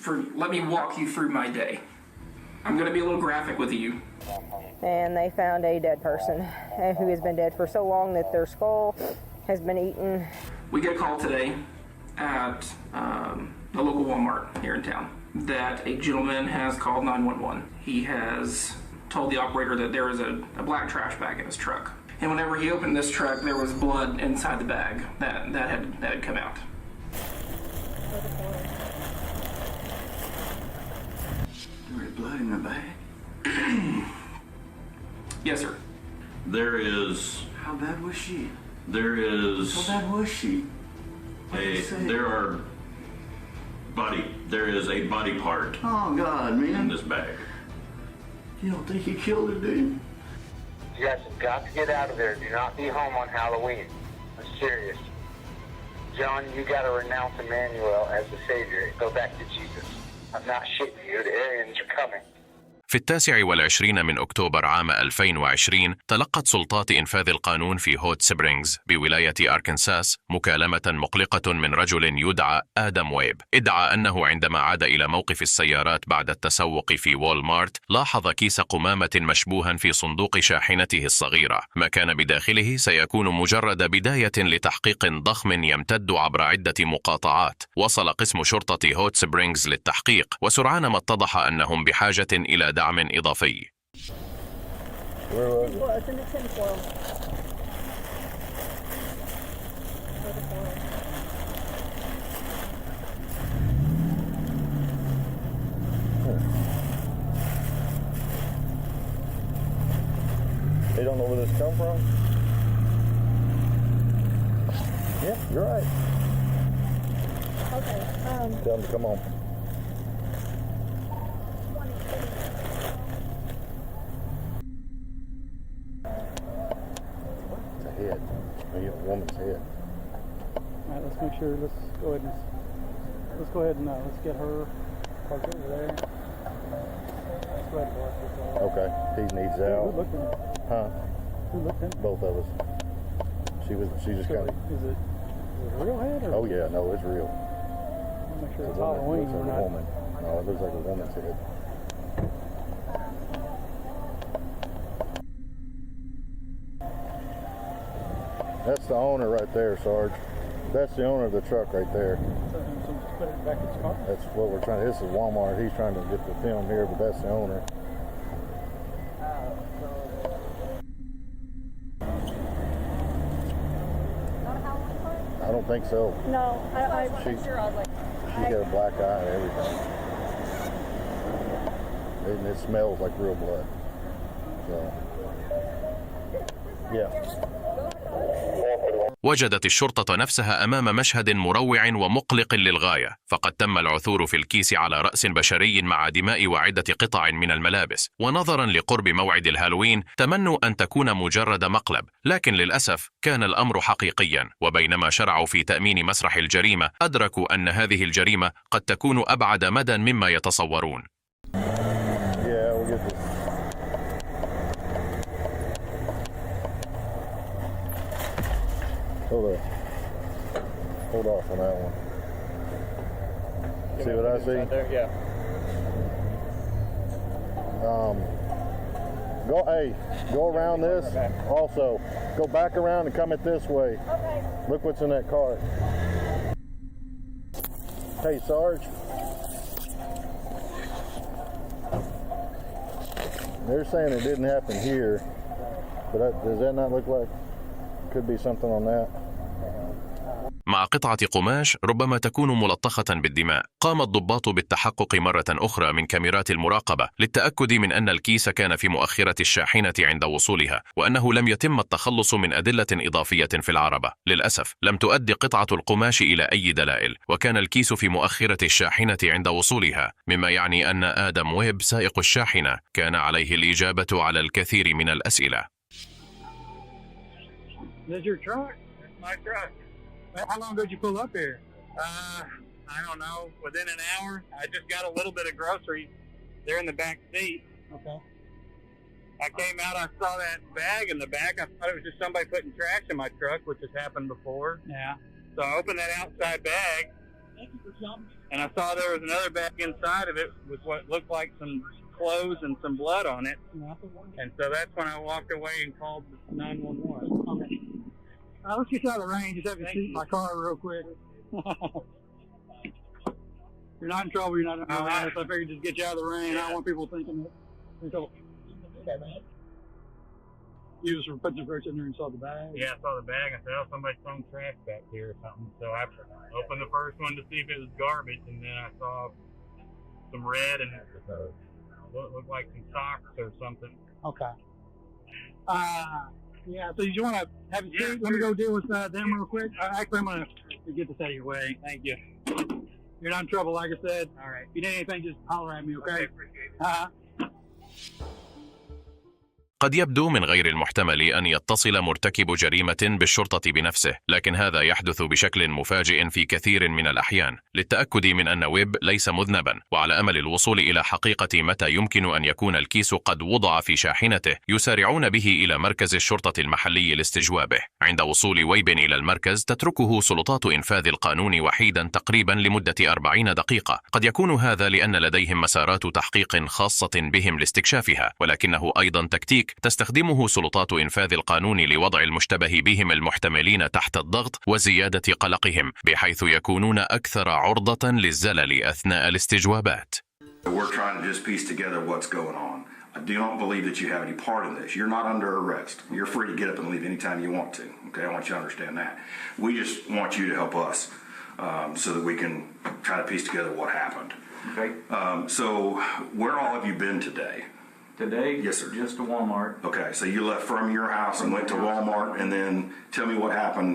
for letting me walk you through my day. I'm going to be a little graphic with you. And they found a dead person who has been dead for so long that their skull has been eaten. We get a call today at the local Walmart here in town that a gentleman has called 911. He has told the operator that there is a black trash bag in his truck. And whenever he opened this truck, there was blood inside the bag that had come out. There was blood in the bag? Yes, sir. There is... How bad was she? There is... How bad was she? There is a body part Oh, God, man. in this bag. You don't think he killed her, do you? You guys have got to get out of there. Do not be home on Halloween. I'm serious. John, you got to renounce Emmanuel as the Savior. Go back to Jesus. I'm not shitting you. The aliens are coming. في 29 من أكتوبر عام 2020 تلقت سلطات إنفاذ القانون في هوت سبرينغز بولاية أركنساس مكالمة مقلقة من رجل يدعى آدم ويب. ادعى أنه عندما عاد إلى موقف السيارات بعد التسوق في وول مارت لاحظ كيس قمامة مشبوها في صندوق شاحنته الصغيرة. ما كان بداخله سيكون مجرد بداية لتحقيق ضخم يمتد عبر عدة مقاطعات. وصل قسم شرطة هوت سبرينغز للتحقيق وسرعان ما اتضح أنهم بحاجة إلى دعم إضافي. They don't know where this come from? Yeah, you're right. Okay. Tell them to come on. It's a head. Maybe a woman's head. All right, let's make sure. Let's go ahead and let's get her parked over there. Let's go ahead and walk this off. Okay, these needs out. Who looked in it? Huh? Who looked in it? Both of us. She just So, kind of. is it a real head or? Oh yeah, no, it's real. Make sure It's it's a woman. Halloween. Looks We're like not. a woman. No, it looks like a woman's head. That's the owner right there, Sarge. That's the owner of the truck right there. So just put it back in its car. That's what we're trying. This is Walmart. He's trying to get the film here, but that's the owner. I don't think so. No, I She got a black eye and everything. And it smells like real blood. So, yeah. وجدت الشرطة نفسها أمام مشهد مروع ومقلق للغاية، فقد تم العثور في الكيس على رأس بشري مع دماء وعدة قطع من الملابس. ونظرا لقرب موعد الهالوين تمنوا أن تكون مجرد مقلب، لكن للأسف كان الأمر حقيقيا. وبينما شرعوا في تأمين مسرح الجريمة أدركوا أن هذه الجريمة قد تكون أبعد مدى مما يتصورون. Hold off on that one. See what I see? Right there, yeah. Go around this. Also, go back around and come it this way. Okay. Look what's in that cart. Hey, Sarge. They're saying it didn't happen here, but does that not look like could be something on that? مع قطعة قماش ربما تكون ملطخة بالدماء. قام الضباط بالتحقق مرة أخرى من كاميرات المراقبة للتأكد من أن الكيس كان في مؤخرة الشاحنة عند وصولها، وأنه لم يتم التخلص من أدلة إضافية في العربة. للأسف لم تؤدي قطعة القماش إلى أي دلائل، وكان الكيس في مؤخرة الشاحنة عند وصولها، مما يعني أن آدم ويب سائق الشاحنة كان عليه الإجابة على الكثير من الأسئلة. Is your truck? That's my truck. How long ago did you pull up here? I don't know. Within an hour. I just got a little bit of groceries. They're in the back seat. Okay. I came out, I saw that bag in the back. I thought it was just somebody putting trash in my truck, which has happened before. Yeah. So I opened that outside bag. Thank you for jumping. and I saw there was another bag inside of it with what looked like some clothes and some blood on it. And so that's when I walked away and called 911. Okay. Let's get you out of the rain. Just have to shoot my car real quick. You're not in trouble. You're not in trouble. I figured just get you out of the rain. I don't want people thinking that you're in trouble. Okay, man. You just put the first in there and saw the bag? Yeah, I saw the bag. I said, oh, somebody's thrown trash back here or something. So I opened the first one to see if it was garbage, and then I saw some red and it looked like some socks or something. Okay. Yeah, so you want to have a seat? Let me go deal with them real quick. Actually, I'm going to get this out of your way. Thank you. You're not in trouble, like I said. All right. If you need anything, just holler at me, okay? Appreciate it. قد يبدو من غير المحتمل أن يتصل مرتكب جريمة بالشرطة بنفسه، لكن هذا يحدث بشكل مفاجئ في كثير من الأحيان. للتأكد من أن ويب ليس مذنبا، وعلى أمل الوصول إلى حقيقة متى يمكن أن يكون الكيس قد وضع في شاحنته، يسارعون به إلى مركز الشرطة المحلي لاستجوابه. عند وصول ويب إلى المركز تتركه سلطات إنفاذ القانون وحيدا تقريبا لمدة 40 دقيقة. قد يكون هذا لأن لديهم مسارات تحقيق خاصة بهم لاستكشافها، ولكنه أيضا تكتيك تستخدمه سلطات إنفاذ القانون لوضع المشتبه بهم المحتملين تحت الضغط وزيادة قلقهم، بحيث يكونون أكثر عرضة للزلل أثناء الاستجوابات. We're trying to just piece together what's going on. I do not believe that you have any part in this. You're not under arrest. You're free to get up and leave anytime you want to. Okay, I want you to understand that. We just want you to help us so that we can try to piece together what happened. Okay. So where all have you been today? Today, yes, sir. Just to Walmart. Okay, so you left from your house and went to Walmart, and then tell me what happened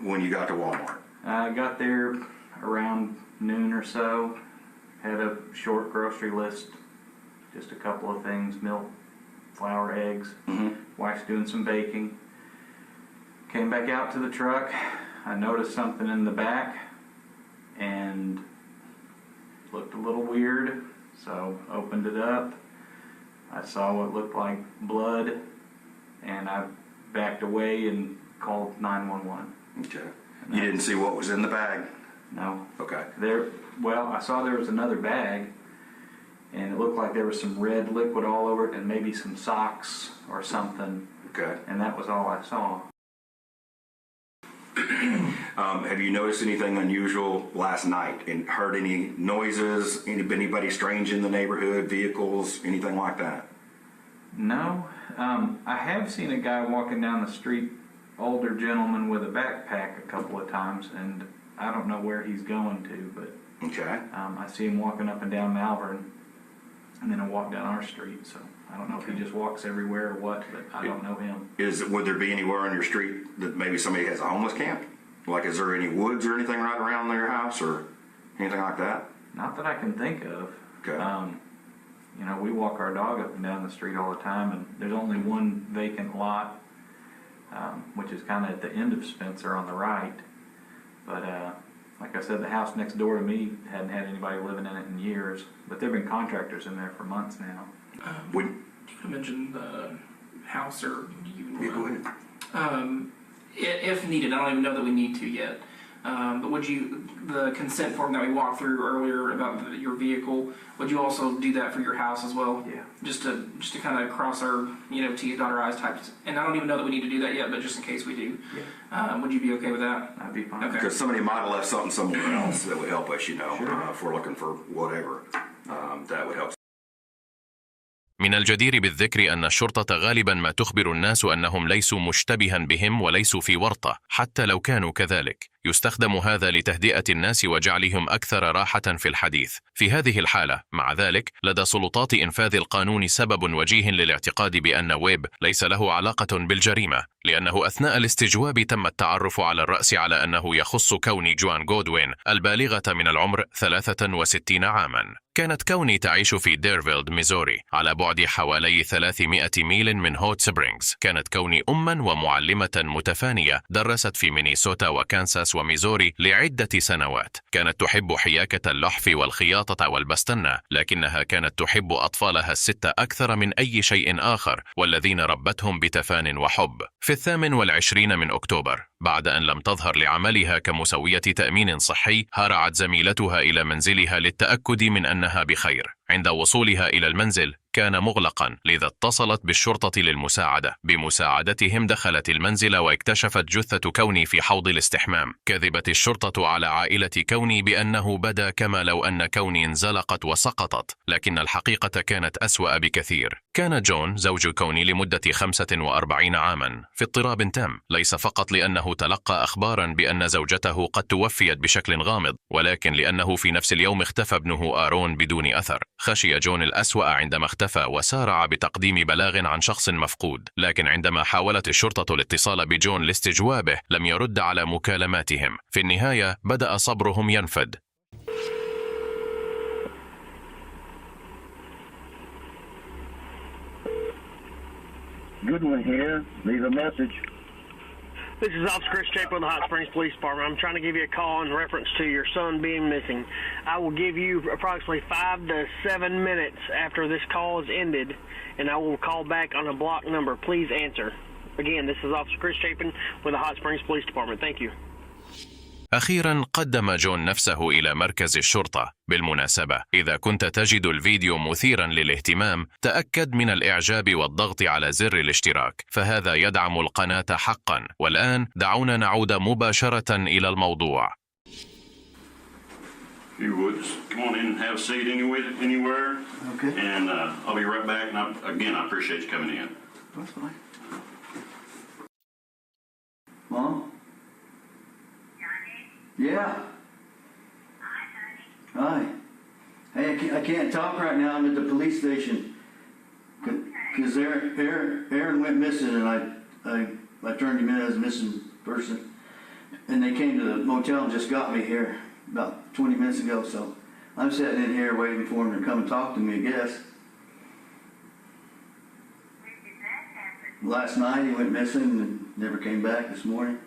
when you got to Walmart. I got there around noon or so, had a short grocery list, just a couple of things, milk, flour, eggs. Wife's doing some baking. Came back out to the truck. I noticed something in the back and looked a little weird, so opened it up. I saw what looked like blood, and I backed away and called 911. Okay. You didn't see what was in the bag? No. Okay. Well, I saw there was another bag, and it looked like there was some red liquid all over it, and maybe some socks or something. Okay. And that was all I saw. Have you noticed anything unusual last night and heard any noises, anybody strange in the neighborhood, vehicles, anything like that? No. I have seen a guy walking down the street, older gentleman with a backpack a couple of times, and I don't know where he's going to, but okay. I see him walking up and down Malvern, and then I walk down our street, so I don't know if he just walks everywhere or what, but I don't know him. Would there be anywhere on your street that maybe somebody has a homeless camp? Like, is there any woods or anything right around your house or anything like that? Not that I can think of. Okay. You know, we walk our dog up and down the street all the time, and there's only one vacant lot, which is kind of at the end of Spencer on the right. But like I said, the house next door to me hadn't had anybody living in it in years, but there have been contractors in there for months now. You mentioned the house, or you? Yeah, go ahead. If needed, I don't even know that we need to yet. But would you, the consent form that we walked through earlier about your vehicle, would you also do that for your house as well? Yeah. Just to kind of cross our, T's, dot our I's types. And I don't even know that we need to do that yet, but just in case we do. Yeah. Would you be okay with that? I'd be fine. Okay. Because somebody might have left something somewhere else that would help us, Sure. if we're looking for whatever. That would help. من الجدير بالذكر أن الشرطة غالبا ما تخبر الناس أنهم ليسوا مشتبها بهم وليسوا في ورطة، حتى لو كانوا كذلك. يستخدم هذا لتهدئة الناس وجعلهم أكثر راحة في الحديث. في هذه الحالة، مع ذلك، لدى سلطات إنفاذ القانون سبب وجيه للاعتقاد بأن ويب ليس له علاقة بالجريمة، لأنه أثناء الاستجواب تم التعرف على الرأس على أنه يخص كوني جوان غودوين البالغة من العمر 63 عاما. كانت كوني تعيش في ديرفيلد ميزوري على بعد حوالي 300 ميل من هوت سبرينغز. كانت كوني أما ومعلمة متفانية، درست في مينيسوتا وكانساس وميزوري لعدة سنوات. كانت تحب حياكة اللحف والخياطة والبستنة، لكنها كانت تحب أطفالها الستة أكثر من أي شيء آخر، والذين ربتهم بتفان وحب. في 28 من أكتوبر، بعد أن لم تظهر لعملها كمسوية تأمين صحي، هرعت زميلتها إلى منزلها للتأكد من أنها بخير. عند وصولها إلى المنزل كان مغلقا، لذا اتصلت بالشرطة للمساعدة. بمساعدتهم دخلت المنزل واكتشفت جثة كوني في حوض الاستحمام. كذبت الشرطة على عائلة كوني بأنه بدا كما لو أن كوني انزلقت وسقطت، لكن الحقيقة كانت أسوأ بكثير. كان جون زوج كوني لمدة 45 عاما في اضطراب تام، ليس فقط لأنه تلقى أخبارا بأن زوجته قد توفيت بشكل غامض، ولكن لأنه في نفس اليوم اختفى ابنه آرون بدون أثر. خشي جون الأسوأ عندما اختفى وسارع بتقديم بلاغ عن شخص مفقود، لكن عندما حاولت الشرطة الاتصال بجون لاستجوابه لم يرد على مكالماتهم. في النهاية بدأ صبرهم ينفد. Goodwin here. Leave a message. This is Officer Chris Chape with the Hot Springs Police Department. I'm trying to give you a call in reference to your son being missing. I will give you approximately 5 to 7 minutes after this call is ended, and I will call back on a block number. Please answer. Again, this is Officer Chris Chapin with the Hot Springs Police Department. Thank you. أخيرا قدم جون نفسه إلى مركز الشرطة. بالمناسبة، إذا كنت تجد الفيديو مثيرا للاهتمام، تأكد من الإعجاب والضغط على زر الاشتراك، فهذا يدعم القناة حقا. والآن دعونا نعود مباشرة إلى الموضوع. You would come on in and have a seat anywhere. Okay. And I'll be right back. And I appreciate you coming in. That's fine. Mom? Yeah. Hi. Hey, I can't talk right now. I'm at the police station. Because Aaron went missing, and I turned him in as a missing person. And they came to the motel and just got me here about 20 minutes ago. So I'm sitting in here waiting for him to come and talk to me, I guess. When did that happen? Last night he went missing and never came back this morning.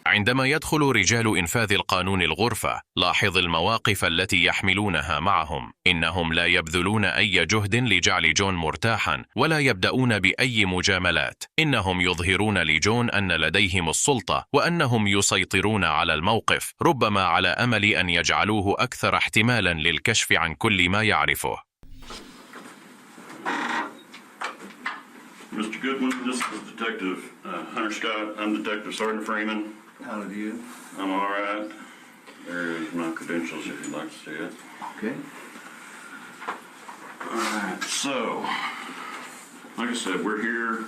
عندما يدخل رجال إنفاذ القانون الغرفة، لاحظ المواقف التي يحملونها معهم. إنهم لا يبذلون أي جهد لجعل جون مرتاحا، ولا يبدأون بأي مجاملات. إنهم يظهرون لجون أن لديهم السلطة، وأنهم يسيطرون على الموقف، ربما على أمل أن يجعلوه أكثر احتمالا للكشف عن كل ما يعرفه. Mr. Goodwin, this is Detective Hunter Scott. I'm Detective Sergeant Freeman. How do you? I'm all right. There's my credentials if you'd like to see it. Okay. All right. So, like I said, we're here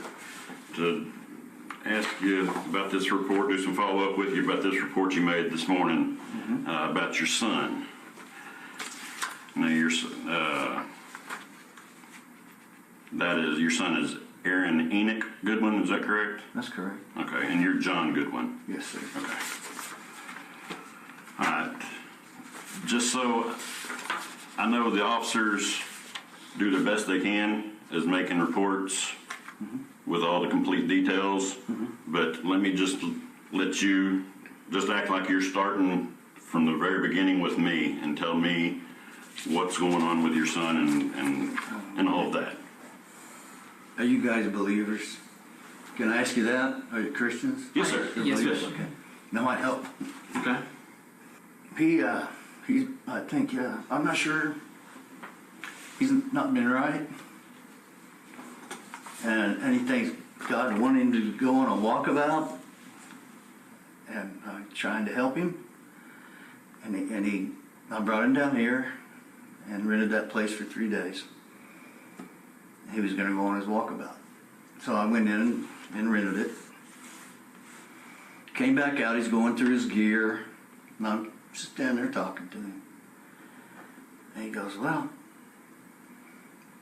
to ask you about this report, do some follow-up with you about this report you made this morning about your son. Now, your son is Aaron Enoch Goodwin, is that correct? That's correct. Okay, and you're John Goodwin? Yes, sir. Okay. All right. Just so I know the officers do the best they can as making reports with all the complete details, but let me just let you just act like you're starting from the very beginning with me and tell me what's going on with your son and all of that. Are you guys believers? Can I ask you that? Are you Christians? Yes, sir. Yes, Believers? sir. Okay. That might help. Okay. He's, I think, I'm not sure. He's not been right. And he thinks God wanted him to go on a walkabout. And I'm trying to help him. And I brought him down here and rented that place for 3 days. He was going to go on his walkabout. So I went in and rented it. Came back out, he's going through his gear, and I'm just standing there talking to him. And he goes, well,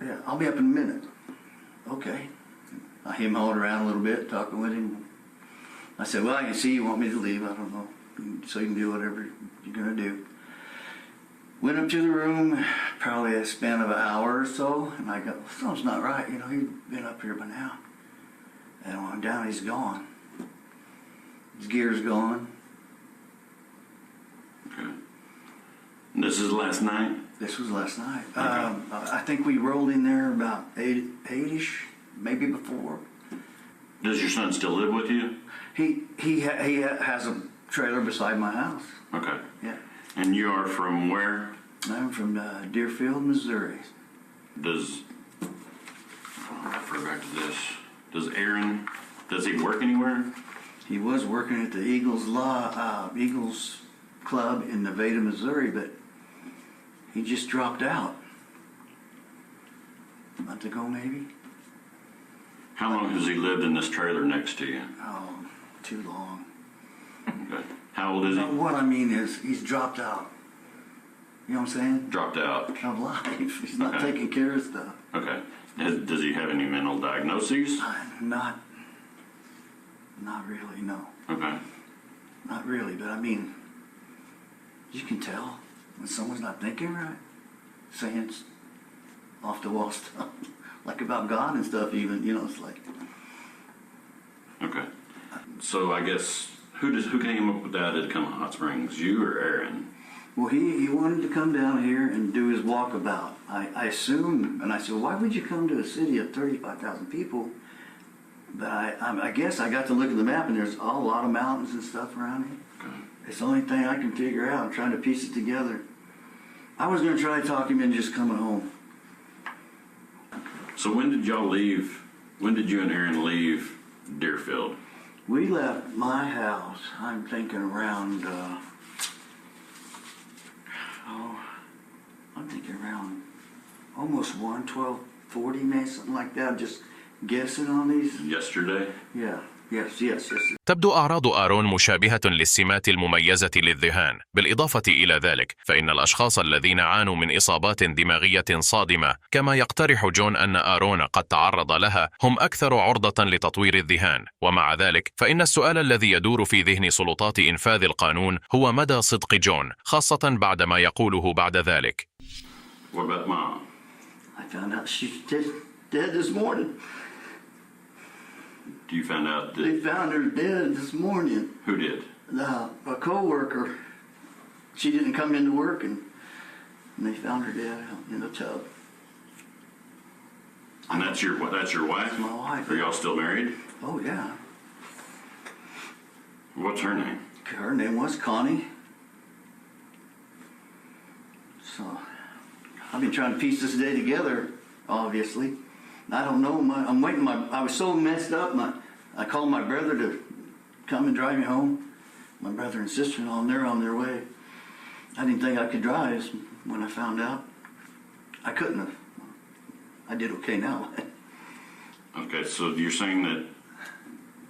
yeah, I'll be up in a minute. Okay. I him-hawed around a little bit, talking with him. I said, well, I can see you want me to leave. I don't know. So you can do whatever you're going to do. Went up to the room, probably a span of an hour or so, and I go, something's not right. You know, he's been up here by now. And when I'm down, he's gone. His gear's gone. This is last night? This was last night. Okay. I think we rolled in there about 8-ish, maybe before. Does your son still live with you? He has a trailer beside my house. Okay. Yeah. And you are from where? I'm from Deerfield, Missouri. I'll refer back to this. Does he work anywhere? He was working at the Eagles Club in Nevada, Missouri, but he just dropped out. A month ago, maybe. How long has he lived in this trailer next to you? Oh, too long. Okay. How old is he? What I mean is, he's dropped out. You know what I'm saying? Dropped out. Of life. He's not Okay. taking care of stuff. Okay. Does he have any mental diagnoses? Not really, no. Okay. Not really, but I mean, you can tell when someone's not thinking right, saying off the wall stuff, like about God and stuff even, you know, it's like. Okay. So I guess, who came up with that to come to Hot Springs, you or Aaron? Well, he wanted to come down here and do his walkabout. I assumed, and I said, why would you come to a city of 35,000 people? But I guess I got to look at the map, and there's a lot of mountains and stuff around here. Okay. It's the only thing I can figure out. I'm trying to piece it together. I was going to try to talk him into just coming home. So when did y'all leave? When did you and Aaron leave Deerfield? We left my house, I'm thinking around, almost 12:40, maybe something like that. Just guessing on these. Yesterday? Yeah. Yes. تبدو أعراض آرون مشابهة للسمات المميزة للذهان. بالإضافة إلى ذلك فإن الأشخاص الذين عانوا من إصابات دماغية صادمة كما يقترح جون أن آرون قد تعرض لها هم أكثر عرضة لتطوير الذهان. ومع ذلك فإن السؤال الذي يدور في ذهن سلطات إنفاذ القانون هو مدى صدق جون، خاصة بعد ما يقوله بعد ذلك. What about Mom? I found out she's dead this morning. You found out that... They found her dead this morning. Who did? A co-worker. She didn't come into work, and they found her dead in the tub. And that's your wife? That's my wife. Are y'all still married? Oh, yeah. What's her name? Her name was Connie. So, I've been trying to piece this day together, obviously. I don't know. I'm waiting. I was so messed up. I called my brother to come and drive me home. My brother and sister-in-law, and they're on their way. I didn't think I could drive when I found out. I couldn't have. I did okay now. Okay, so you're saying that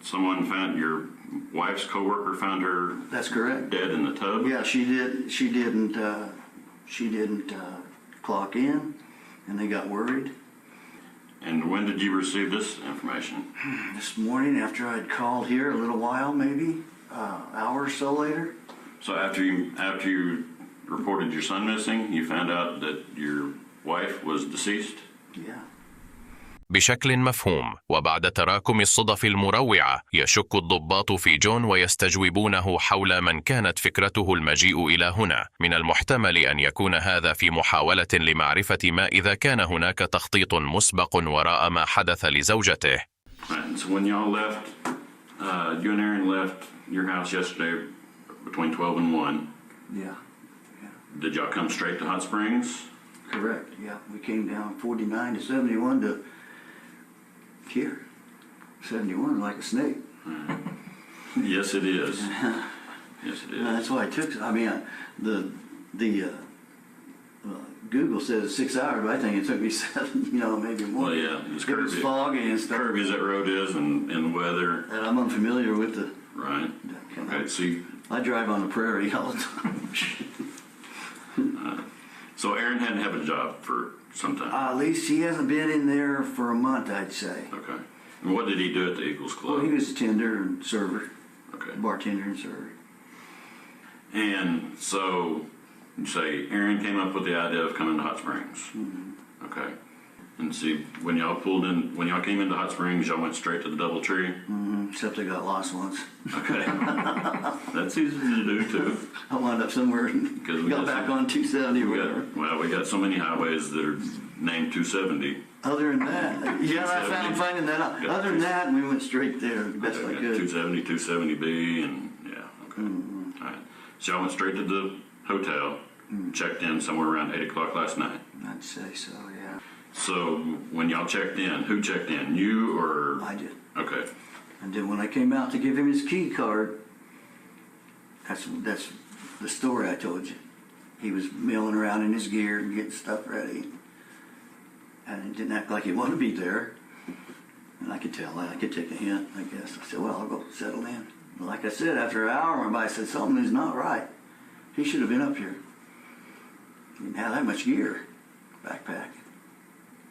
someone found your wife's coworker found her. That's correct. Dead in the tub. Yeah, she did. She didn't clock in, and they got worried. And when did you receive this information? This morning, after I'd called here a little while, maybe hour or so later. So after you reported your son missing, you found out that your wife was deceased? Yeah. بشكل مفهوم، وبعد تراكم الصدف المروعة يشك الضباط في جون ويستجوبونه حول من كانت فكرته المجيء إلى هنا. من المحتمل أن يكون هذا في محاولة لمعرفة ما إذا كان هناك تخطيط مسبق وراء ما حدث لزوجته. Right, so when y'all left, you and Aaron left your house yesterday between 12 and 1. Yeah. Did y'all come straight to Hot Springs? Correct, yeah. We came down 49 to 71 to here. 71 like a snake. Yes, it is. Yes, it is. That's why I took. I mean, Google says 6 hours, but I think it took me 7. You know, maybe more. Well, yeah, it was foggy and stuff. Curvy as that road is, and the weather. And I'm unfamiliar with the. Right. Okay. See. I drive on the prairie all the time. So Aaron hadn't had a job for some time. At least he hasn't been in there for a month, I'd say. Okay. And what did he do at the Eagles Club? Well, he was a tender and server. Okay. Bartender and server. And so, you say Aaron came up with the idea of coming to Hot Springs. Mm-hmm. Okay. And see, when y'all came into Hot Springs, y'all went straight to the Doubletree? Except I got lost once. Okay. That's easy to do, too. I wound up somewhere and got back on 270 or whatever. We got so many highways that are named 270. Other than that, yeah, I found finding that out. Other than that, we went straight there the best I could. 270, 270B, and yeah, okay. All right. So y'all went straight to the hotel, checked in somewhere around 8 o'clock last night? I'd say so, yeah. So when y'all checked in, who checked in? You or? I did. Okay. And then when I came out to give him his key card, that's the story I told you. He was milling around in his gear and getting stuff ready. And he didn't act like he wanted to be there. And I could tell, I could take a hint, I guess. I said, well, I'll go settle in. And like I said, after an hour went by, I said, something is not right. He should have been up here. He didn't have that much gear. Backpack.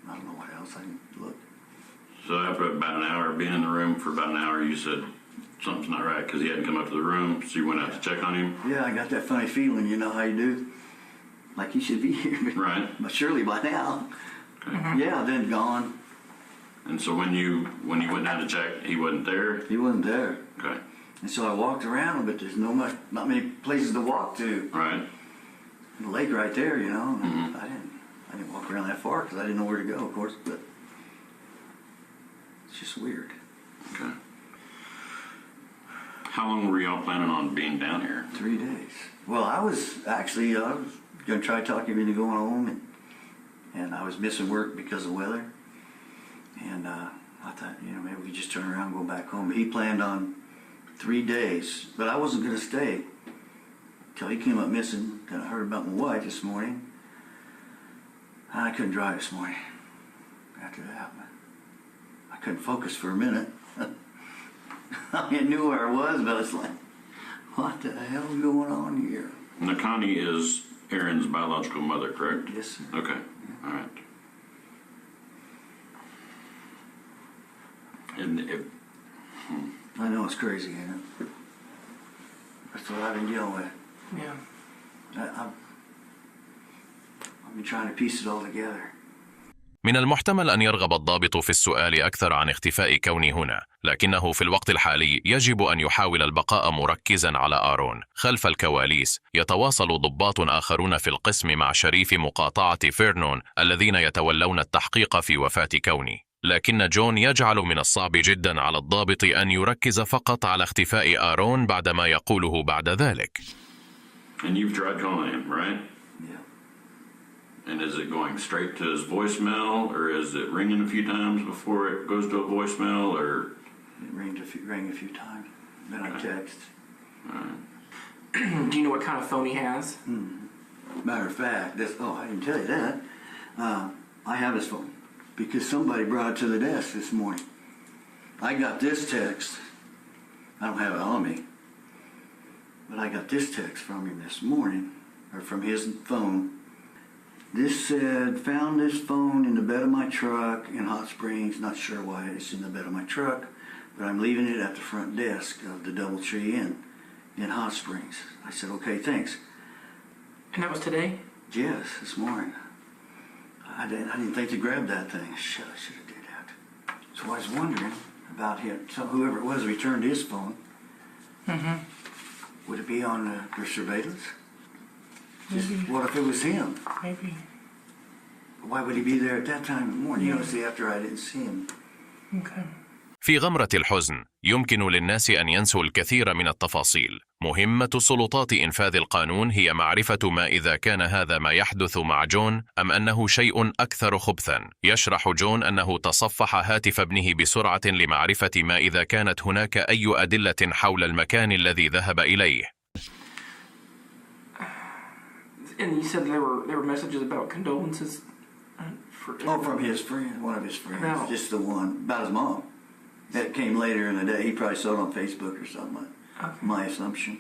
I don't know what else. I didn't look. So after about an hour, being in the room for about an hour, you said something's not right because he hadn't come up to the room, so you went out to check on him? Yeah, I got that funny feeling, you know how you do? Like he should be here. Right. But surely by now. Okay. Yeah, then gone. And so when you went down to check, he wasn't there? He wasn't there. Okay. And so I walked around, but there's not many places to walk to. Right. The lake right there, you know. I didn't walk around that far because I didn't know where to go, of course, but it's just weird. Okay. How long were y'all planning on being down here? 3 days. Well, I was going to try to talk him into going home, and I was missing work because of weather. And I thought, you know, maybe we could just turn around and go back home. But he planned on 3 days, but I wasn't going to stay until he came up missing. Then I heard about my wife this morning. I couldn't drive this morning after that. I couldn't focus for a minute. I knew where I was, but it's like, what the hell is going on here? Now, Connie is Aaron's biological mother, correct? Yes, sir. Okay. All right. And I know it's crazy, you know. That's what I've been dealing with. Yeah. I've been trying to piece it all together. من المحتمل أن يرغب الضابط في السؤال أكثر عن اختفاء كوني هنا، لكنه في الوقت الحالي يجب أن يحاول البقاء مركزا على آرون. خلف الكواليس يتواصل ضباط آخرون في القسم مع شريف مقاطعة فيرنون الذين يتولون التحقيق في وفاة كوني. لكن جون يجعل من الصعب جدا على الضابط أن يركز فقط على اختفاء آرون بعد ما يقوله بعد ذلك. And you've tried calling him, right? Yeah. And is it going straight to his voicemail, or is it ringing a few times before it goes to a voicemail, or? It rang a few times. Then I text. All right. Do you know what kind of phone he has? Matter of fact, I didn't tell you that. I have his phone because somebody brought it to the desk this morning. I got this text. I don't have it on me. But I got this text from him this morning, or from his phone. This said, found this phone in the bed of my truck in Hot Springs. Not sure why it's in the bed of my truck, but I'm leaving it at the front desk of the Doubletree Inn in Hot Springs. I said, okay, thanks. And that was today? Yes, this morning. I didn't think to grab that thing. I should have did that. So I was wondering about him. So whoever it was returned his phone. Mm-hmm. Would it be on their surveillance? Maybe. What if it was him? Maybe. Why would he be there at that time in the morning? You know, see, after I didn't see him. Okay. في غمرة الحزن يمكن للناس أن ينسوا الكثير من التفاصيل. مهمة سلطات إنفاذ القانون هي معرفة ما إذا كان هذا ما يحدث مع جون أم أنه شيء أكثر خبثا. يشرح جون أنه تصفح هاتف ابنه بسرعة لمعرفة ما إذا كانت هناك أي أدلة حول المكان الذي ذهب إليه. And you said there were messages about condolences. From his friend, one of his friends, No. just the one about his mom. That came later in the day. He probably saw it on Facebook or something. Okay. My assumption.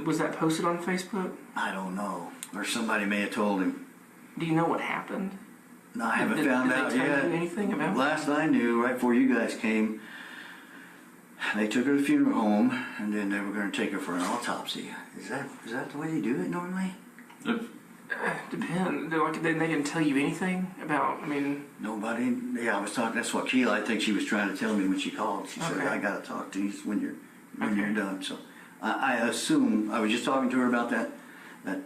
Was that posted on Facebook? I don't know, or somebody may have told him. Do you know what happened? No, I haven't found out Did they yet. tell you anything about it? Last I knew, right before you guys came, they took her to the funeral home, and then they were going to take her for an autopsy. Is that the way they do it normally? Depend. Like, they didn't tell you anything about. I mean, Nobody. Yeah, I was talking. That's what Keela, I think she was trying to tell me when she called. She said, Okay. "I got to talk to you when you're done." So I assume I was just talking to her about that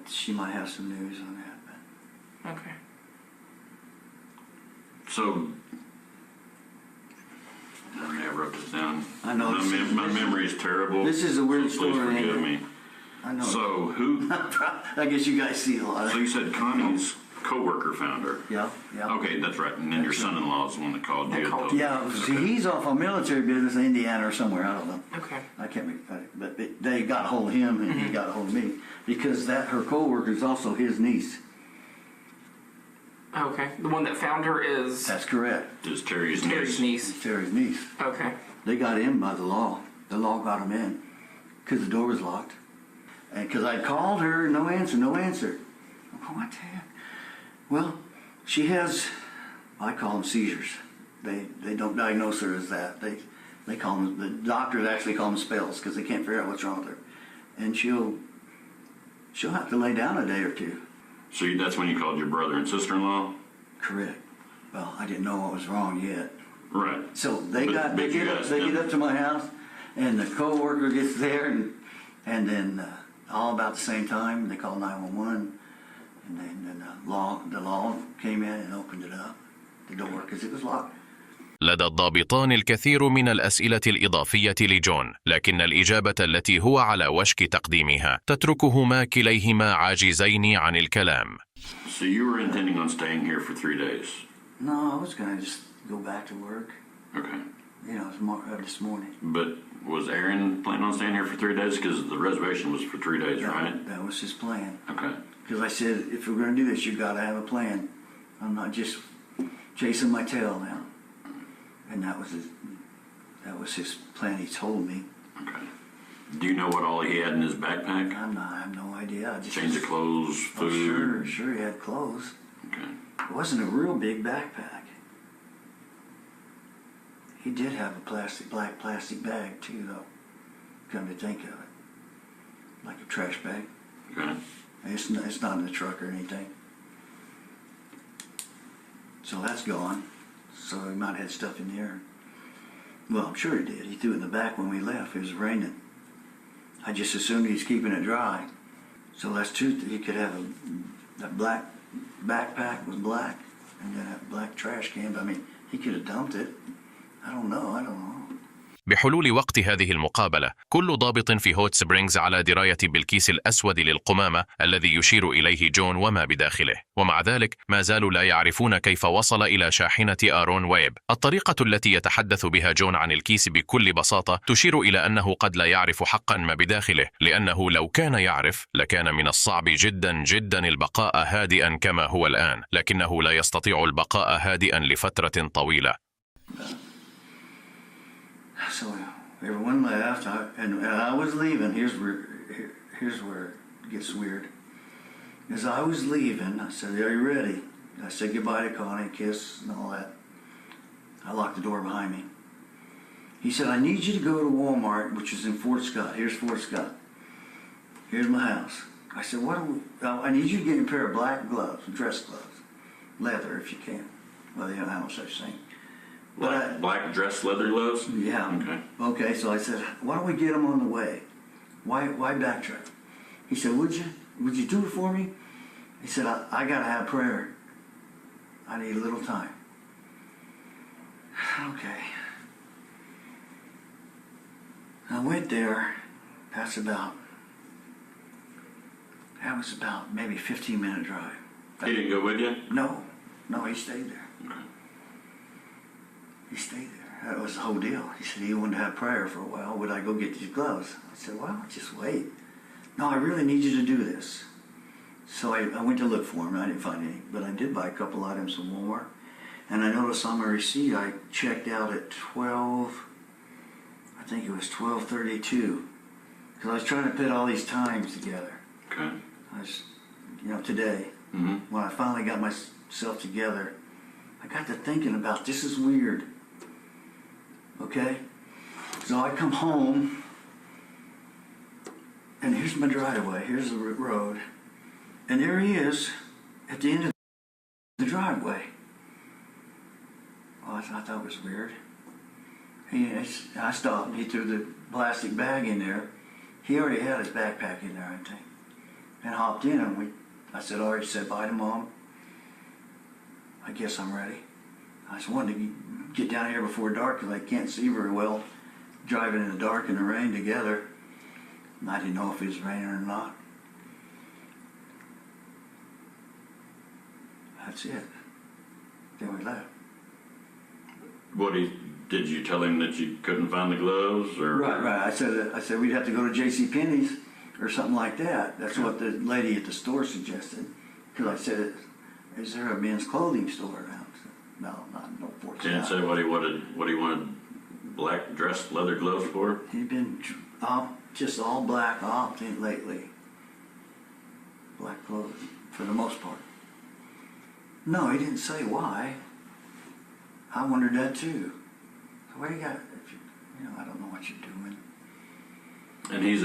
she might have some news on that. But. okay. So, I wrote this down. I know. My memory is terrible. This is a weird so please story. forgive me. I know. So who? I guess you guys see a lot of So it. you said Connie's co-worker found her. Yeah. Okay, that's right. And then your son-in-law is the one that called you. Yeah, see, he's off on military business in Indiana or somewhere. I don't know. Okay. I can't remember. But they got a hold of him and he got a hold of me because her co-worker is also his niece. Okay. The one that found her is That's correct. Is Terry's niece. It's Terry's niece. Okay. They got in by the law. The law got them in because the door was locked. And because I called her, no answer. I'm going, what the heck? Well, she has, I call them seizures. They don't diagnose her as that. They call them, the doctors actually call them spells because they can't figure out what's wrong with her. And she'll have to lay down a day or two. So that's when you called your brother and sister-in-law? Correct. Well, I didn't know what was wrong yet. Right. So they get up to my house, and the co-worker gets there, and then all about the same time they call 911, and then the law came in and opened it up, the door, because it was locked. لدى الضابطان الكثير من الأسئلة الإضافية لجون، لكن الإجابة التي هو على وشك تقديمها تتركهما كليهما عاجزين عن الكلام. So you were intending on staying here for 3 days? No, I was going to just go back to work. Okay. You know, this morning. But was Aaron planning on staying here for 3 days? Because the reservation was for 3 days, right? That was his plan. Okay. Because I said, if we're going to do this, you've got to have a plan. I'm not just chasing my tail now. And that was his plan. He told me. Okay. Do you know what all he had in his backpack? I have no idea. Change of clothes, food. Sure, he had clothes. Okay. It wasn't a real big backpack. He did have a black plastic bag too, though. Come to think of it, like a trash bag. Okay. It's not in the truck or anything. So that's gone. So he might have had stuff in there. Well, I'm sure he did. He threw it in the back when we left. It was raining. I just assumed he's keeping it dry. So that's true. He could have a black backpack was black, and then a black trash can. I mean, he could have dumped it. I don't know. بحلول وقت هذه المقابلة، كل ضابط في هوت سبرينغز على دراية بالكيس الأسود للقمامة الذي يشير إليه جون وما بداخله، ومع ذلك ما زالوا لا يعرفون كيف وصل إلى شاحنة آرون ويب. الطريقة التي يتحدث بها جون عن الكيس بكل بساطة تشير إلى أنه قد لا يعرف حقا ما بداخله، لأنه لو كان يعرف لكان من الصعب جدا جدا البقاء هادئا كما هو الآن، لكنه لا يستطيع البقاء هادئا لفترة طويلة. So everyone left, and I was leaving. Here's where it gets weird. As I was leaving, I said, "Are you ready?" I said goodbye to Connie, kiss, and all that. I locked the door behind me. He said, "I need you to go to Walmart, which is in Fort Scott. Here's Fort Scott. Here's my house." I said, I need you to get a pair of black gloves, dress gloves, leather if you can. Well, they don't have no such thing. Black dress leather gloves? Yeah. Okay, so I said, why don't we get them on the way? Why backtrack? He said, would you do it for me? He said, I got to have prayer. I need a little time. Okay. I went there. That was about maybe a 15-minute drive. He didn't go with you? No, he stayed there. Okay. He stayed there. That was the whole deal. He said he wanted to have prayer for a while. Would I go get these gloves? I said, well, just wait. No, I really need you to do this. So I went to look for them. I didn't find any. But I did buy a couple items from Walmart. And I noticed on my receipt I checked out at 12, I think it was 12:32. Because I was trying to put all these times together. Okay. I was, today. Mm-hmm. When I finally got myself together, I got to thinking about this is weird. Okay? So I come home, and here's my driveway, here's the road, And there he is at the end of the driveway. Well, I thought that was weird. I stopped and he threw the plastic bag in there. He already had his backpack in there, I think. And hopped in and I said, already said bye to Mom. I guess I'm ready. I just wanted to get down here before dark because I can't see very well driving in the dark and the rain together. And I didn't know if it was raining or not. That's it. Then we left. Did you tell him that you couldn't find the gloves, or? Right. I said we'd have to go to JCPenney's or something like that. That's what the lady at the store suggested. Because I said, is there a men's clothing store around? No, no fortune. Didn't say what he wanted black dress leather gloves for? He'd been just all black lately. Black clothes, for the most part. No, he didn't say why. I wondered that too. So where you got it? I don't know what you're doing. And he's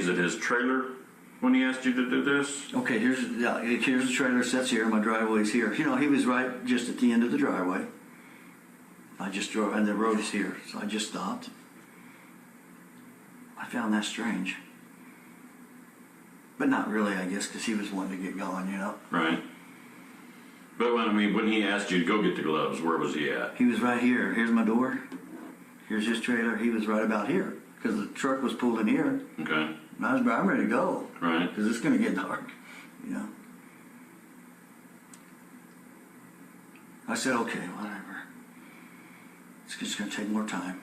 at his trailer when he asked you to do this? Okay, here's the trailer sets here, my driveway's here. He was right just at the end of the driveway. I just drove, and the road is here, so I just stopped. I found that strange. But not really, I guess, because he was wanting to get going, Right. But when he asked you to go get the gloves, where was he at? He was right here. Here's my door. Here's his trailer. He was right about here because the truck was pulled in here. Okay. And I'm ready to go. Right. Because it's going to get dark, I said, okay, whatever. It's just going to take more time.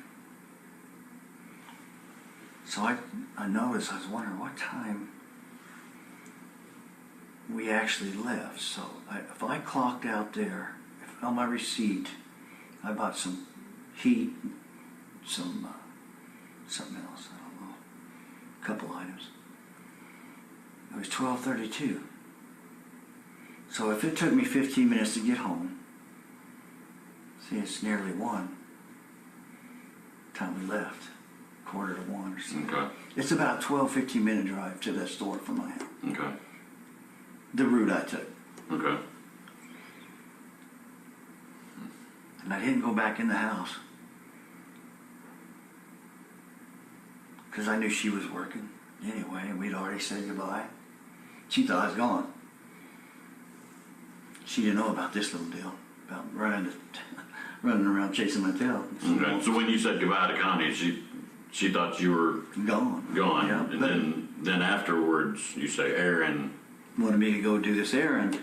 So I noticed, I was wondering what time we actually left. So if I clocked out there, on my receipt, I bought some heat, something else, I don't know, a couple items. It was 12:32. So if it took me 15 minutes to get home, see, it's nearly 1 time we left, 1:45 or something. Okay. It's about a 12-15 minute drive to that store from my house. Okay. The route I took. Okay. And I didn't go back in the house because I knew she was working anyway, and we'd already said goodbye. She thought I was gone. She didn't know about this little deal, about running around chasing my tail. Okay. So when you said goodbye to Connie, she thought you were gone. Yeah, and then afterwards you say Aaron wanted me to go do this errand.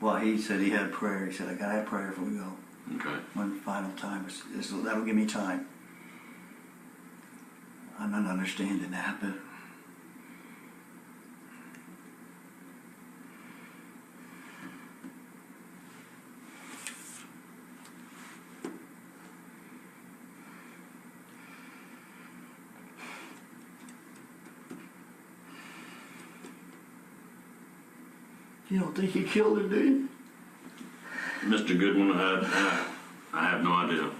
Well, he said he had prayer. He said, I gotta have prayer before we go. Okay. One final time. That'll give me time. I'm not understanding that, but you don't think he killed her, do you? Mr. Goodwin, I have no idea.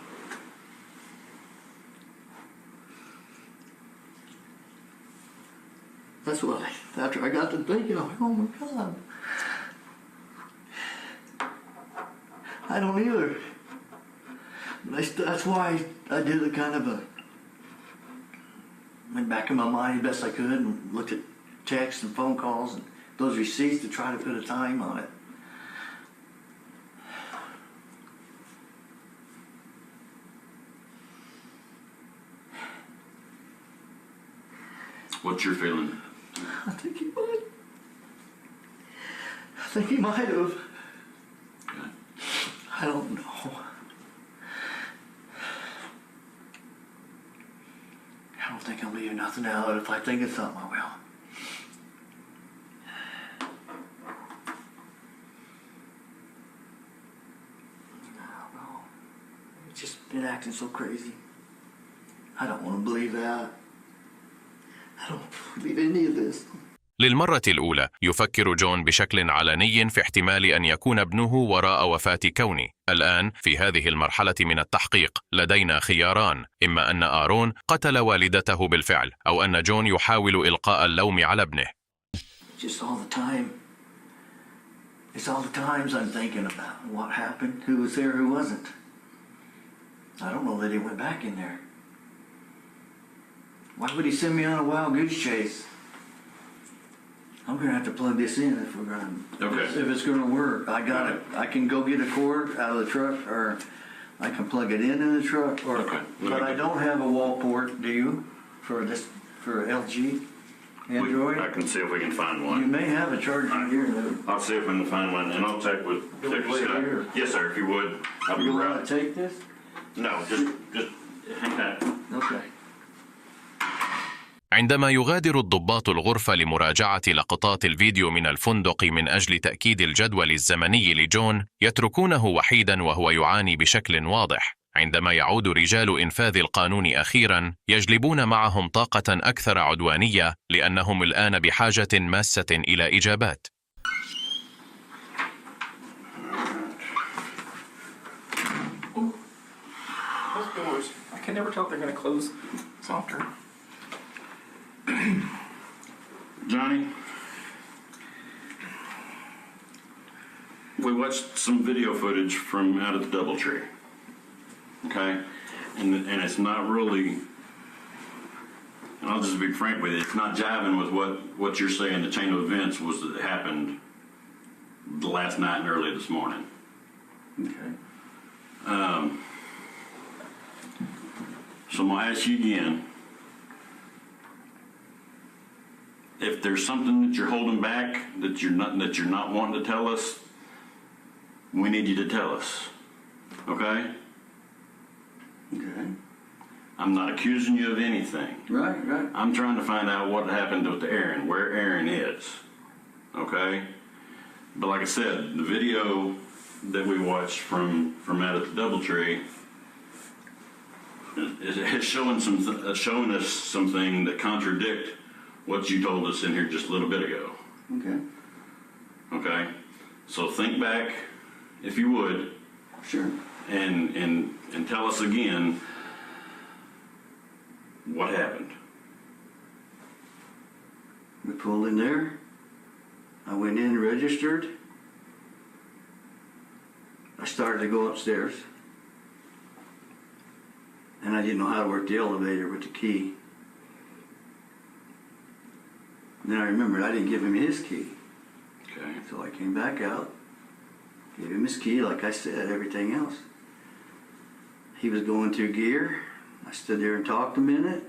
That's what after I got to thinking, I'm like, oh my God. I don't either. That's why I did a kind of went back in my mind as best I could and looked at texts and phone calls and those receipts to try to put a time on it. What's your feeling? I think he might. I think he might have. Okay. I don't know. I don't think I'll leave nothing out. If I think of something, I will. Just been acting so crazy. I don't want to believe that. I don't believe any of this. للمرة الأولى يفكر جون بشكل علني في احتمال أن يكون ابنه وراء وفاة كوني. الآن في هذه المرحلة من التحقيق لدينا خياران، إما أن آرون قتل والدته بالفعل، أو أن جون يحاول إلقاء اللوم على ابنه. just all the time. It's all the times I'm thinking about what happened, who was there, who wasn't. I don't know that he went back in there. Why would he send me on a wild goose chase? I'm gonna have to plug this in if we're gonna, if it's gonna work. I got it. I can go get a cord out of the truck, or I can plug it in the truck, or. But I don't have a wall port. Do you? For this, for LG, Android. I can see if we can find one. You may have a charger here. Though. I'll see if we can find one, and I'll check with Scott. Yes, sir. If you would, I'll be You right. want to take this? No, just hang tight. Okay. عندما يغادر الضباط الغرفة لمراجعة لقطات الفيديو من الفندق من أجل تأكيد الجدول الزمني لجون، يتركونه وحيدا وهو يعاني بشكل واضح. عندما يعود رجال إنفاذ القانون أخيرا، يجلبون معهم طاقة أكثر عدوانية لأنهم الآن بحاجة ماسة إلى إجابات. Those doors, I can never tell if they're going to close softer. Johnny, we watched some video footage from out at the DoubleTree. Okay, and it's not really, and I'll just be frank with you, it's not jiving with what you're saying. The chain of events was that happened the last night and early this morning. Okay. So I'm gonna ask you again. If there's something that you're holding back, that you're not wanting to tell us, we need you to tell us. Okay? Okay. I'm not accusing you of anything. Right. I'm trying to find out what happened with Aaron, where Aaron is. Okay? But like I said, the video that we watched from out at the DoubleTree is showing us something that contradict what you told us in here just a little bit ago. Okay. Okay? So think back, if you would. Sure. And tell us again what happened. We pulled in there. I went in, registered. I started to go upstairs. And I didn't know how to work the elevator with the key. Then I remembered I didn't give him his key. Okay. So I came back out, gave him his key, like I said, everything else. He was going through gear. I stood there and talked a minute.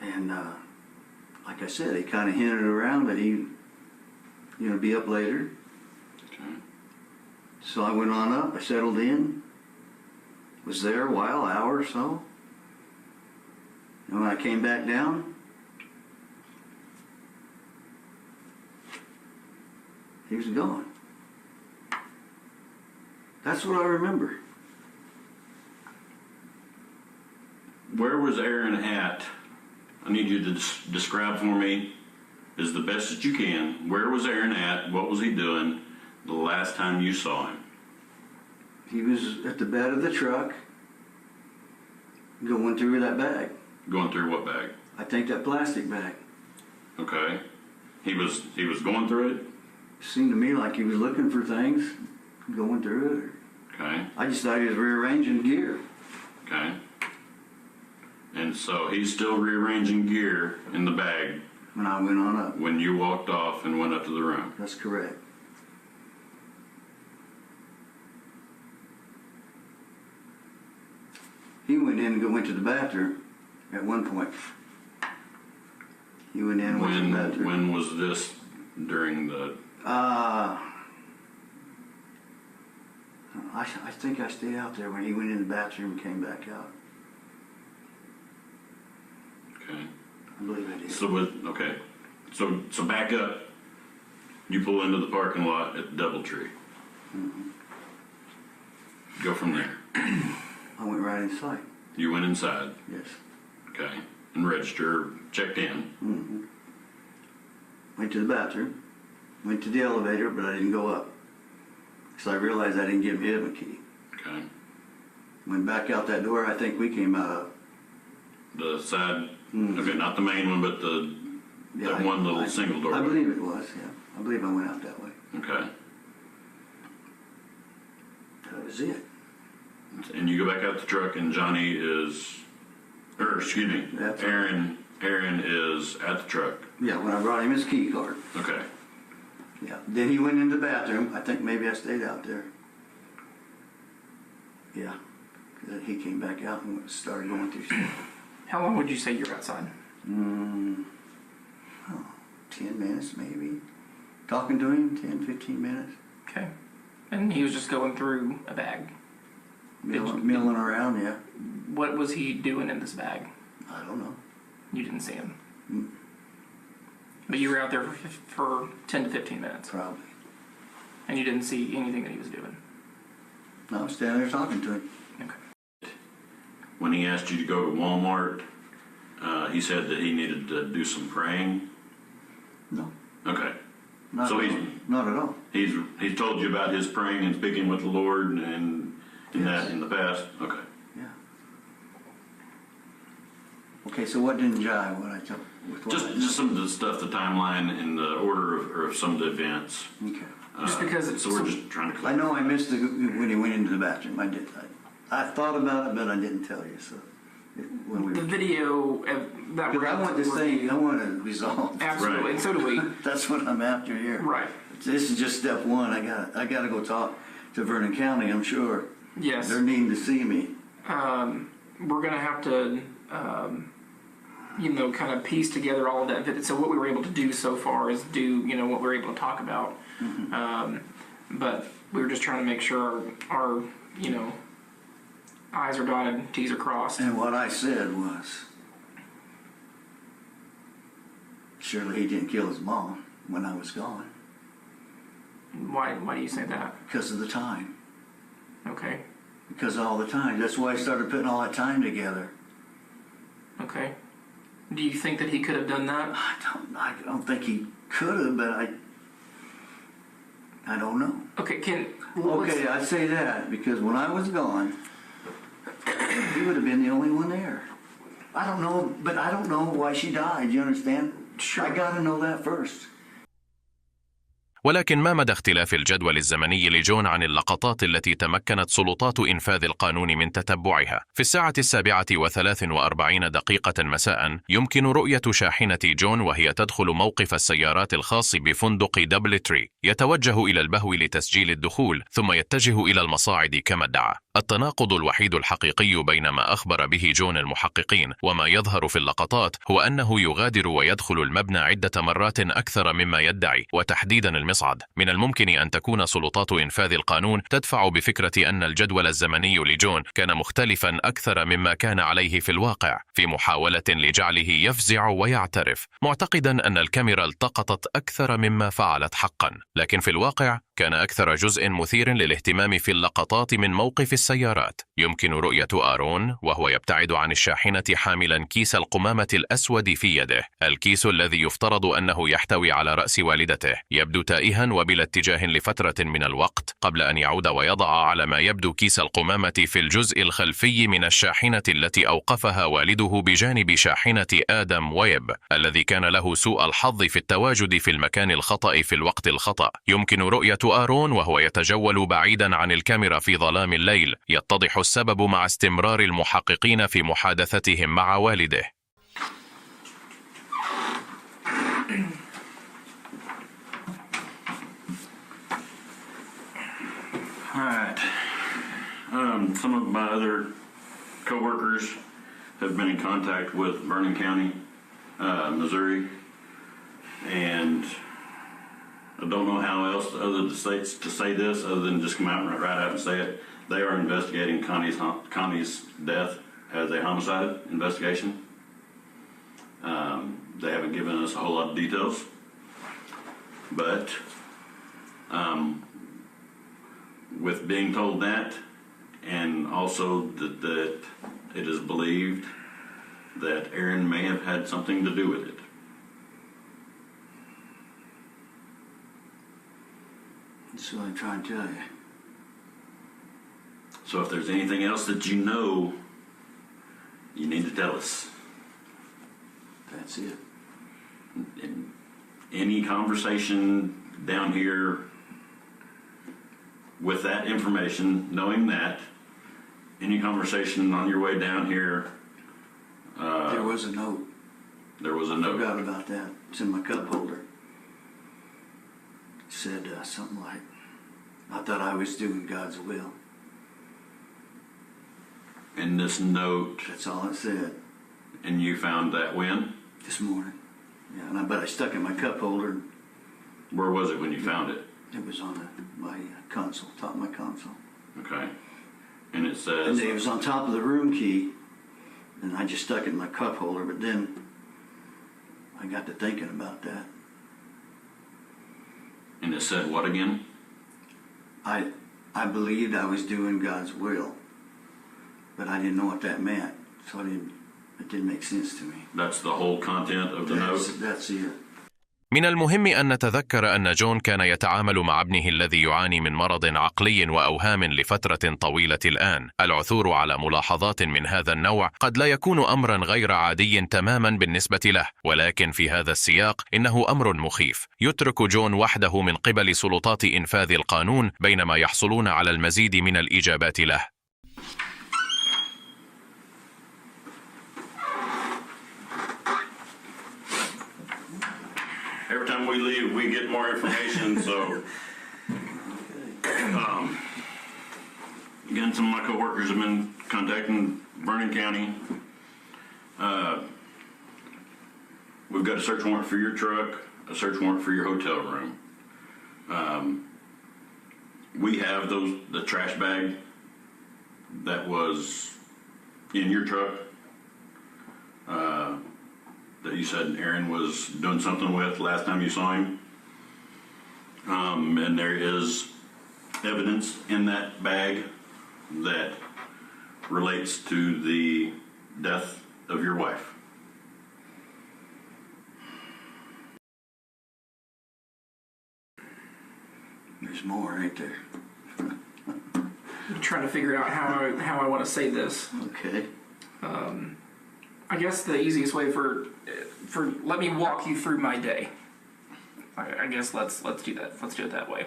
And like I said, he kind of hinted around that he'd be up later. Okay. So I went on up, I settled in, was there a while, an hour or so. And when I came back down, he was gone. That's what I remember. Where was Aaron at? I need you to describe for me, as the best that you can, where was Aaron at? What was he doing the last time you saw him? He was at the bed of the truck, going through that bag. Going through what bag? I think that plastic bag. Okay. He was going through it? Seemed to me like he was looking for things, going through it. Okay. I just thought he was rearranging gear. Okay. And so he's still rearranging gear in the bag when I went on up. When you walked off and went up to the room. That's correct. He went in and went to the bathroom at one point. He went in and went to the bathroom. When was this during the... I think I stayed out there when he went in the bathroom and came back out. Okay. I believe I did. Okay. So back up. You pull into the parking lot at the DoubleTree. Mm-hmm. Go from there. I went right inside. You went inside? Yes. Okay. And registered, checked in? Mm-hmm. Went to the bathroom. Went to the elevator, but I didn't go up. Because I realized I didn't give him a key. Okay. Went back out that door I think we came out of. The side, okay, not the main one, but the Yeah, That one little single door. I believe it was, yeah. I believe I went out that way. Okay. That was it. And you go back out the truck, and Johnny is, or excuse me, That's Aaron is at the truck. Yeah, when I brought him his key card. Okay. Yeah. Then he went into the bathroom. I think maybe I stayed out there. Yeah. Then he came back out and started going through stuff. How long would you say you're outside? 10 minutes maybe. Talking to him, 10, 15 minutes. Okay. And he was just going through a bag. Milling around, yeah. What was he doing in this bag? I don't know. You didn't see him. But you were out there for 10 to 15 minutes. Probably. And you didn't see anything that he was doing. No, I was standing there talking to him. Okay. When he asked you to go to Walmart, he said that he needed to do some praying. No. Okay. Not So at all. Not at all. He's told you about his praying and speaking with the Lord and that in the past. Okay. Yeah. Okay, so what didn't jive? What I told? Just some of the stuff, the timeline and the order of some of the events. Okay. Just because so we're just trying to. I know I missed when he went into the bathroom. I did. I thought about it, but I didn't tell you. So when we the video that because I want this thing. I want to resolve. Absolutely, right. And so do we. That's what I'm after here. Right. This is just step one. I got to go talk to Vernon County. I'm sure. Yes. They're needing to see me. We're gonna have to, kind of piece together all of that. So what we were able to do so far is do, what we were able to talk about. Mm-hmm. But we were just trying to make sure our I's are dotted, T's are crossed. And what I said was, surely he didn't kill his mom when I was gone. Why do you say that? Because of the time. Okay. Because of all the time. That's why I started putting all that time together. Okay. Do you think that he could have done that? I don't think he could have, but I don't know. Okay, Okay, I say that because when I was gone, he would have been the only one there. I don't know, but I don't know why she died. You understand? Sure. I got to know that first. ولكن ما مدى اختلاف الجدول الزمني لجون عن اللقطات التي تمكنت سلطات إنفاذ القانون من تتبعها؟ في 7:43 مساء يمكن رؤية شاحنة جون وهي تدخل موقف السيارات الخاص بفندق دبل تري. يتوجه إلى البهو لتسجيل الدخول ثم يتجه إلى المصاعد كما ادعى. التناقض الوحيد الحقيقي بين ما أخبر به جون المحققين وما يظهر في اللقطات هو أنه يغادر ويدخل المبنى عدة مرات أكثر مما يدعي، وتحديدا المصعد. من الممكن أن تكون سلطات إنفاذ القانون تدفع بفكرة أن الجدول الزمني لجون كان مختلفا أكثر مما كان عليه في الواقع، في محاولة لجعله يفزع ويعترف، معتقدا أن الكاميرا التقطت أكثر مما فعلت حقا. لكن في الواقع كان أكثر جزء مثير للاهتمام في اللقطات من موقف السيارات. يمكن رؤية آرون وهو يبتعد عن الشاحنة حاملا كيس القمامة الأسود في يده، الكيس الذي يفترض أنه يحتوي على رأس والدته. يبدو تائها وبلا اتجاه لفترة من الوقت قبل أن يعود ويضع على ما يبدو كيس القمامة في الجزء الخلفي من الشاحنة التي أوقفها والده بجانب شاحنة آدم ويب، الذي كان له سوء الحظ في التواجد في المكان الخطأ في الوقت الخطأ. يمكن رؤية آرون وهو يتجول بعيدا عن الكاميرا في ظلام الليل. يتضح السبب مع استمرار المحققين في محادثتهم مع والده. All right. Some of my other co-workers have been in contact with Vernon County, Missouri, and I don't know how else other to say this other than just come out right out and say it. They are investigating Connie's death as a homicide investigation. They haven't given us a whole lot of details, but with being told that, and also that it is believed that Aaron may have had something to do with it. That's what I'm trying to tell you. So if there's anything else that you know, you need to tell us. That's it. Any conversation down here with that information, knowing that, any conversation on your way down here? There was a note. There was a I note. forgot about that. It's in my cup holder. It said something like, I thought I was doing God's will. And this note, That's all it said. and you found that when? This morning. Yeah, but I stuck it in my cup holder. Where was it when you found it? It was on my console, top of my console. Okay. And it And says, it was on top of the room key, and I just stuck it in my cup holder, but then I got to thinking about that. and it said what again? I believed I was doing God's will, but I didn't know what that meant, so it didn't make sense to me. That's the whole content of the note? That's it. من المهم أن نتذكر أن جون كان يتعامل مع ابنه الذي يعاني من مرض عقلي وأوهام لفترة طويلة الآن. العثور على ملاحظات من هذا النوع قد لا يكون أمرا غير عادي تماما بالنسبة له، ولكن في هذا السياق إنه أمر مخيف. يترك جون وحده من قبل سلطات إنفاذ القانون بينما يحصلون على المزيد من الإجابات له. Every time we leave, we get more information, so again, some of my coworkers have been contacting Vernon County. We've got a search warrant for your truck, a search warrant for your hotel room. We have the trash bag that was in your truck that you said Aaron was doing something with last time you saw him. And there is evidence in that bag that relates to the death of your wife. There's more, ain't there? I'm trying to figure out how I want to say this. Okay. I guess the easiest way for let me walk you through my day. I guess let's do that. Let's do it that way.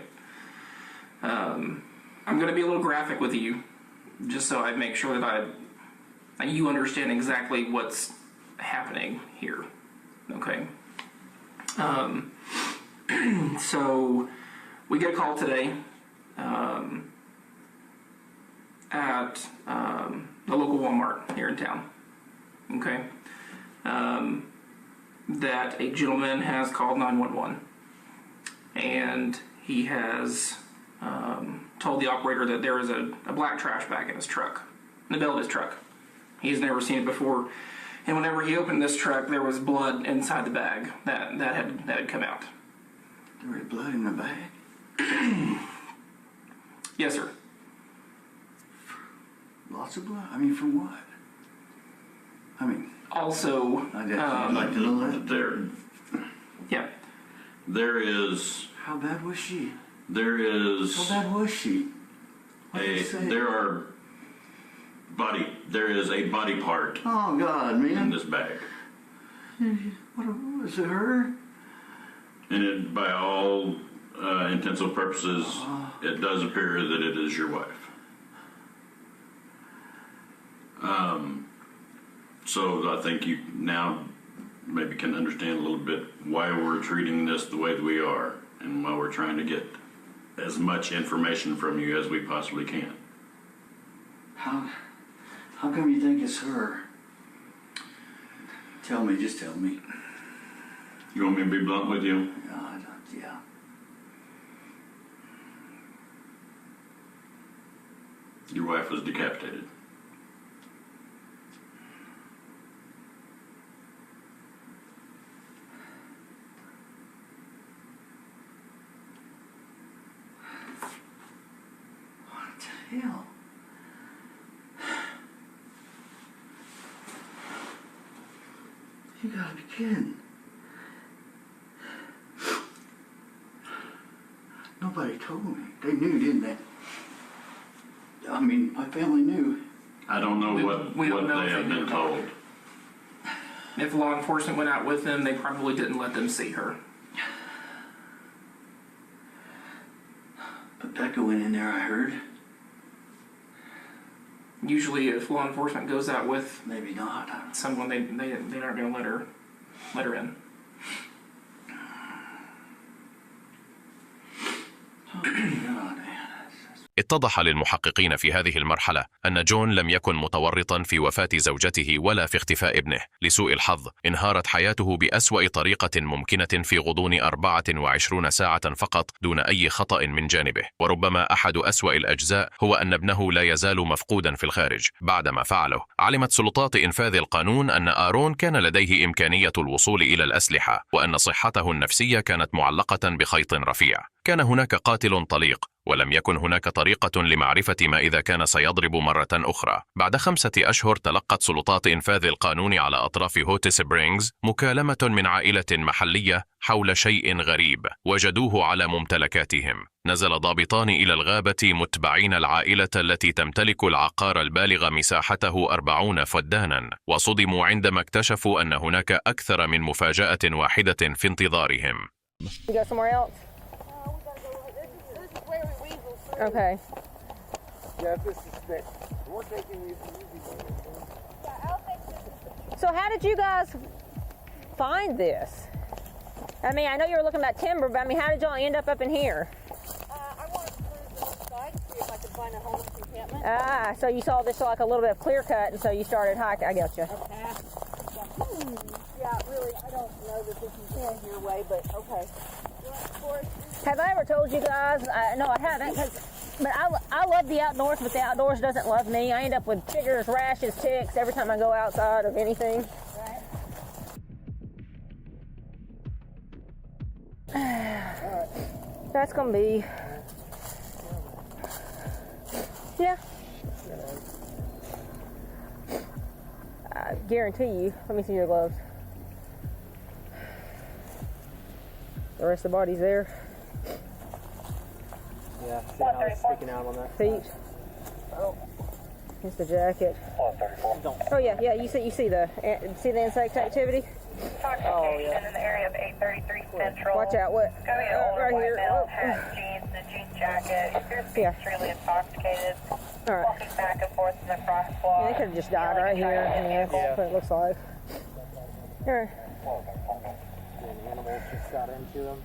I'm going to be a little graphic with you, just so I make sure that you understand exactly what's happening here. Okay. So we get a call today at the local Walmart here in town. Okay. That a gentleman has called 911, and he has told the operator that there is a black trash bag in his truck, in the bed of his truck. He's never seen it before, and whenever he opened this truck, there was blood inside the bag that had come out. There was blood in the bag? Yes, sir. Lots of blood? I mean, from what? I mean... Also, I'd like to know that. Yeah. There is... How bad was she? There is... How bad was she? There is a body part Oh, God, man. in this bag. What was it, her? And it, by all intents and purposes, it does appear that it is your wife. So I think you now maybe can understand a little bit why we're treating this the way that we are, and why we're trying to get as much information from you as we possibly can. How come you think it's her? Tell me, just tell me. You want me to be blunt with you? Yeah. Your wife was decapitated. What the hell? You gotta be kidding. Nobody told me. They knew, didn't they? I mean, my family knew. I don't know what we don't know they if have they been knew. told. If law enforcement went out with them, they probably didn't let them see her. But that going in there, I heard. Usually, if law enforcement goes out with Maybe not. someone, they aren't going to let her in. اتضح للمحققين في هذه المرحلة أن جون لم يكن متورطا في وفاة زوجته ولا في اختفاء ابنه. لسوء الحظ انهارت حياته بأسوأ طريقة ممكنة في غضون 24 ساعة فقط دون أي خطأ من جانبه. وربما أحد أسوأ الأجزاء هو أن ابنه لا يزال مفقودا في الخارج. بعدما فعله علمت سلطات إنفاذ القانون أن آرون كان لديه إمكانية الوصول إلى الأسلحة وأن صحته النفسية كانت معلقة بخيط رفيع. كان هناك قاتل طليق ولم يكن هناك طريقة لمعرفة ما إذا كان سيضرب مرة أخرى. بعد 5 أشهر تلقت سلطات إنفاذ القانون على أطراف هوت سبرينغز مكالمة من عائلة محلية حول شيء غريب وجدوه على ممتلكاتهم. نزل ضابطان إلى الغابة متبعين العائلة التي تمتلك العقار البالغ مساحته 40 فدانا، وصدموا عندما اكتشفوا أن هناك أكثر من مفاجأة واحدة في انتظارهم. Okay. Yeah, this is fixed. We're taking you. So how did you guys find this? I mean, I know you were looking about timber, but I mean, how did y'all end up in here? I wanted to cruise the north side to see if I could find a homeless encampment. Ah, so you saw this like a little bit of clear cut, and so you started hiking. I got you. Okay. Yeah, really, I don't know that this is in your way, but okay. Have I ever told you guys? No, I haven't. But I love the outdoors, but the outdoors doesn't love me. I end up with chiggers, rashes, ticks every time I go outside of anything. Right. That's gonna be. Yeah. I guarantee you. Let me see your gloves. The rest of the body's there. Yeah, see how it's sticking out on that feet. It's the jacket. Oh yeah. You see the insect activity. Oh yeah. In the area of 833 Central. Watch out! What? Right here. Male hat, jeans, and a jean jacket. Appears to be extremely intoxicated. All right. Walking back and forth in the crosswalk. Yeah, they could have just died right here. Yeah, that's what it looks like. Here. Animals just got into them.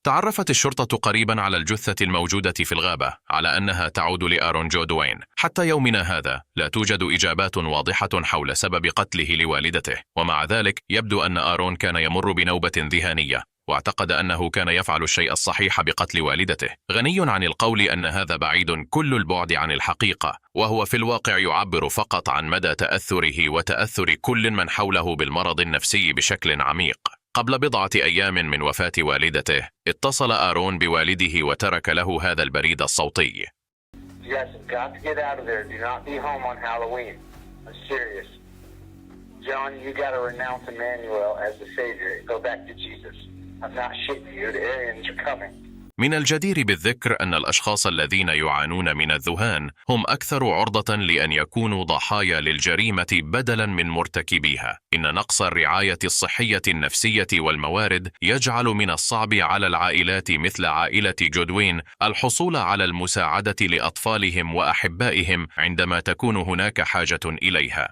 تعرفت الشرطة قريبا على الجثة الموجودة في الغابة على أنها تعود لآرون جو دوين. حتى يومنا هذا لا توجد إجابات واضحة حول سبب قتله لوالدته، ومع ذلك يبدو أن آرون كان يمر بنوبة ذهانية واعتقد أنه كان يفعل الشيء الصحيح بقتل والدته. غني عن القول أن هذا بعيد كل البعد عن الحقيقة، وهو في الواقع يعبر فقط عن مدى تأثره وتأثر كل من حوله بالمرض النفسي بشكل عميق. قبل بضعة أيام من وفاة والدته اتصل آرون بوالده وترك له هذا البريد الصوتي. Yes, got to get out of there. Do not be home on Halloween. I'm serious. John, you got to renounce Emmanuel as the Savior. Go back to Jesus. I'm not shitting you. The Aryans are coming. من الجدير بالذكر أن الأشخاص الذين يعانون من الذهان هم أكثر عرضة لأن يكونوا ضحايا للجريمة بدلا من مرتكبيها. إن نقص الرعاية الصحية النفسية والموارد يجعل من الصعب على العائلات مثل عائلة جودوين الحصول على المساعدة لأطفالهم وأحبائهم عندما تكون هناك حاجة إليها.